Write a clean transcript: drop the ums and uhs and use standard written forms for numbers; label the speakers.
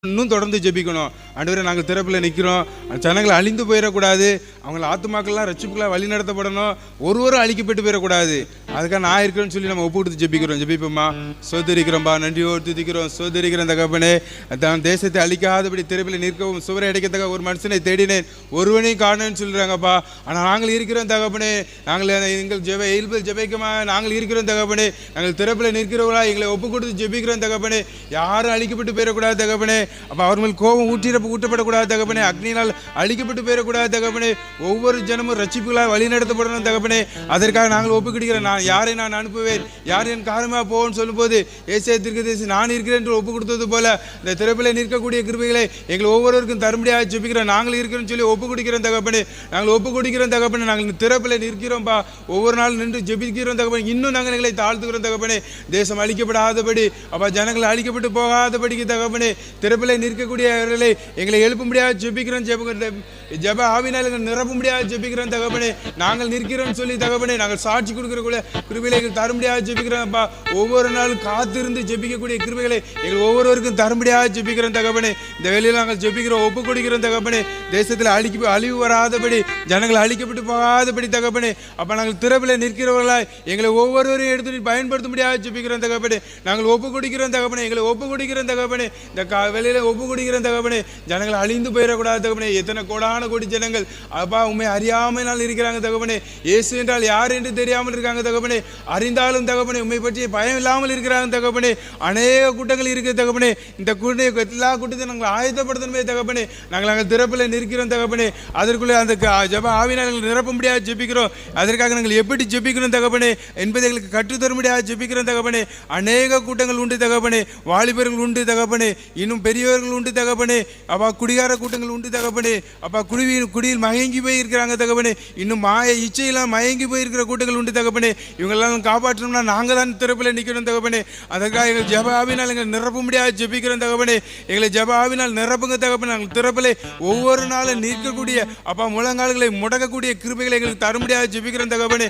Speaker 1: இன்னும் தொடர்ந்து ஜெபிக்கணும். ஆண்டவரே, நாங்கள் திறப்பில் நிற்கிறோம். ஜனங்கள் அழிந்து போயிடக்கூடாது. அவங்கள ஆத்துமாக்கள்லாம் ரட்சிப்புக்கெல்லாம் வழி நடத்தப்படணும். ஒருவரும் அழிக்கப்பட்டு போயிடக்கூடாது. அதுக்காக நான் இருக்கிறேன்னு சொல்லி நம்ம ஒப்பு கொடுத்து ஜெபிக்கிறோம். ஜெபிப்போம்மா. சோதரிக்கிறோம்பா, நன்றியோடு துதிக்கிறோம். சோதரிக்கிறேன் தகப்பனே. தான் தேசத்தை அழிக்காதபடி திறப்பில் நிற்கவும் சுவரை அடைக்கத்தக்க ஒரு மனுஷனை தேடினேன், ஒருவனையும் காணேன்னு சொல்கிறாங்கப்பா. ஆனால் நாங்கள் இருக்கிறோம் தகப்பனே. நாங்கள் எங்கள் ஜெபிக்கமா நாங்கள் இருக்கிறோம் தகப்பனே. நாங்கள் திறப்பில் நிற்கிறவங்களா எங்களை ஒப்பு கொடுத்து ஜெபிக்கிறோம் தகப்பனே. யாரும் அழிக்கப்பட்டு போயிடக்கூடாது தகப்பனே. அப்போ அவர் மேல் கோபம் ஊட்டப்படக்கூடாது தகப்பனே. அக்னியினால் அழிக்கப்பட்டு போயிடக்கூடாது தகப்பனே. ஒவ்வொரு ஜனமும் ரட்சிப்புகளாக வழி நடத்தப்படணும் தகப்பனே. அதற்காக நாங்கள் ஒப்புக்கிடுகிறோம். யாரை நான் அனுப்புவேன், யார் என் காரணமாக போன்னு சொல்லும்போது ஏசாயா தீர்க்கதரிசி நான் இருக்கிறேன் என்று ஒப்பு கொடுத்தது போல இந்த திறப்பில் நிற்கக்கூடிய கிருபைகளை எங்கள் ஒவ்வொருவருக்கும் தரும்படியாக ஜெபிக்கிறோம். நாங்கள் இருக்கிறோன்னு சொல்லி ஒப்பு கொடுக்கிறோம் தகப்பனே. நாங்கள் ஒப்பு கொடுக்கிறோம் தகப்பனே. நாங்கள் திறப்பில் நிற்கிறோம்பா. ஒவ்வொரு நாள் நின்று ஜெபிக்கிறோம் தகப்பனே. இன்னும் நாங்கள் எங்களை தாழ்த்துக்கிறோம் தகப்பனே. தேசம் அழிக்கப்படாதபடி, அப்பா ஜனங்கள் அழிக்கப்பட்டு போகாதபடிக்கு தகப்பனே. திறப்பில் நிற்கக்கூடியவர்களை எங்களை எழுப்பும்படியாக ஜெபிக்கிறோம். ஜெப ஆவினால் எங்கள் நிரப்பும்படியாக ஜெபிக்கிறோம் தகப்பனே. நாங்கள் நிற்கிறோம்னு சொல்லி தகப்பனே நாங்கள் சாட்சி கொடுக்கிறக்குள்ள கிருபைகளை தரும்படியாக ஜெபிக்கிறோம் அப்பா. ஒவ்வொரு நாளும் காத்திருந்து ஜெபிக்கக்கூடிய கிருபைகளை எங்கள் ஒவ்வொருவருக்கும் தரும்படியாக ஜெபிக்கிறோம் தகப்பனே. இந்த வேலையில் நாங்கள் ஜெபிக்கிறோம், ஒப்பு கொடுக்கிறோம் தகப்பனே. தேசத்தில் அழிவு வராதபடி, ஜனங்கள் அழிக்கப்பட்டு போகாதபடி தகப்பனே. அப்போ நாங்கள் திறப்பில் நிற்கிறவர்களாய் எங்களை ஒவ்வொருவரையும் எடுத்து பயன்படுத்தும்படியாக ஜெபிக்கிறோம் தகப்பனே. நாங்கள் ஒப்பு கொடுக்கிறோம் தகப்பனே. எங்களை ஒப்பு கொடுக்கிறோம் தகப்பனே. இந்த வேலையில் ஒப்பு கொடுக்கிறோம் தகப்பனே. ஜனங்கள் அழிந்து போயிடக்கூடாது தகப்பனே. எத்தனை கோடான கோடி ஜனங்கள் அப்பா உண்மை அறியாமல் இருக்கிறாங்க தகப்பனே. இயேசு என்றால் யார் என்று தெரியாமல் இருக்காங்க தகப்பனே. அறிந்தாலும் தகப்பனே உண்மை பற்றி பயம் இல்லாமல் இருக்கிறாங்க தகப்பனே. அநேக கூட்டங்கள் இருக்குது தகப்பனே. இந்த எல்லா கூட்டத்தையும் நாங்கள் ஆயத்தப்படுத்தணுமே தகப்பனே. நாங்கள் திறப்பில் நிற்கிறோம் தகப்பனே. அதற்குள்ளே அந்த ஜெப ஆவினால் நிரப்பும்படியாக ஜெபிக்கிறோம். அதற்காக நாங்கள் எப்படி ஜெபிக்கிறோம் தகப்பனே என்பதை எங்களுக்கு கற்றுத்தரும்படியாக ஜெபிக்கிறோம் தகப்பனே. அநேக கூட்டங்கள் உண்டு தகப்பனே. வாலிபர்கள் உண்டு தகப்பனே. இன்னும் பெரியவர்கள் உண்டு தகப்பனே. அப்பா குடிகார கூட்டங்கள் உண்டு தகப்பனே. அப்பா குடியில் மயங்கி போய் இருக்கிறாங்க தகப்பனே. இன்னும் இச்சையெல்லாம் மயங்கி போயிருக்கிற கூட்டங்கள் உண்டு தகப்பனே. இவங்களெல்லாம் காப்பாற்றணும்னா நாங்கள் தான் திறப்பில் நிற்கணும் தகப்பனே. அதற்காக எங்கள் ஜெப ஆவினால் எங்களை நிரப்பும்படியாக ஜெபிக்கிறோம் தகப்பனே. எங்களை ஜெப ஆவினால் நிரப்புங்க தகப்பனே. நாங்கள் திறப்பில் ஒவ்வொரு நாளும் நிற்கக்கூடிய அப்பா முழங்கால்களை முடக்கக்கூடிய கிருபைகளை எங்களுக்கு தரும்படியாக ஜெபிக்கிறோம் தகப்பனே.